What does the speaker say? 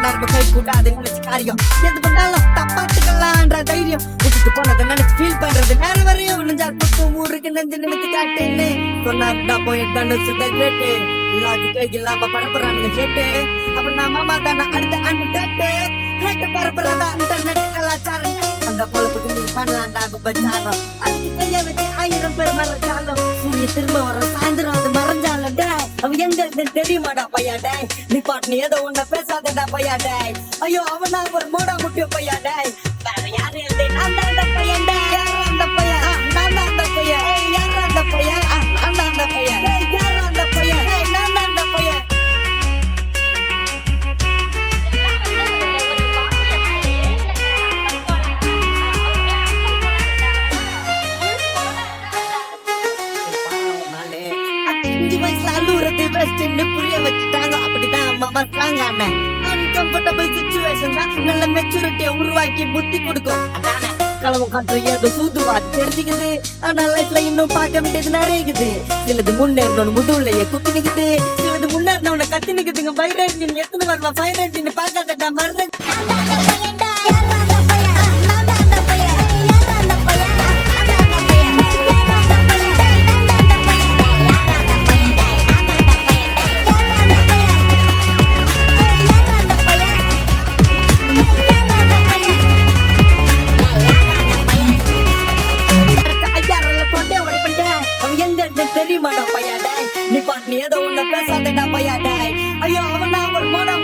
நம்ம கை கூடாது நினைச்சு காரியம் எது பண்ணாலும் தப்பாத்துக்கலான்ற தைரியம் விட்டுட்டு போனதை நினைச்சு ஃபீல் பண்றது நேரம் வரையும் நெஞ்சா குத்தும் ஊருக்கு நெஞ்சு நினைச்சு காட்டுன்னு சொன்னா போய் தனுசு கிரேட்டு லாஜிக்கே இல்லாம பரப்புறானுங்க கேட்டு அப்ப நான் மாமா தானே அடுத்த அண்ணு கேட்டு கேட்டு பரப்புறதா இன்டர்நெட் கலாச்சாரம் அந்த பொழப்புக்கு நீ பண்ணலாண்டா பச்சாரம் அதுக்கு கைய வச்சு 1000 பேர் மறைச்சாலும் சூரிய திரும்ப வர சாயந்தரம் அது மறைஞ்சாலும் அவ எங்க தெரியுமாடா பையாடே நீ பாட்டு நீ ஏதோ ஒண்ணு பேசாதடா பையாடே ஐயோ அவனா ஒரு மோடா முட்டிய பையாடே வேற யாரு இல்லை நான் தான் அந்த பையன்டா யார் அந்த பையன் நான் தான் அந்த பையன் யார் அந்த பையன் நான் தான் அந்த பையன் யார் அந்த பையன் நான் தான் அந்த பையன் புரிய வச்சுட்டாங்க அப்படிதான் அம்மா மறக்காங்க அண்ணன் அன்கம்ஃபர்டபிள் சிச்சுவேஷன் தான் நல்ல மெச்சூரிட்டியை உருவாக்கி புத்தி கொடுக்கும் களவும் காற்று ஏதோ சூதுவா தெரிஞ்சுக்குது ஆனா லைஃப்ல இன்னும் பார்க்க வேண்டியது நிறையுது சிலது முன்னேறணும் முதுகுலையே குத்தி நிக்குது சிலது முன்னேறினவனை கத்தி நிக்குதுங்க வைரேஜின் எத்தனை வரலாம் ஃபைரேஜின் பார்க்காதடா மரண தெரியுமாடா பையாடே நீ பாட்டு ஏதோ ஒண்ணு பேசாதடா பையாடே ஐயோ அவனா ஒரு மோடா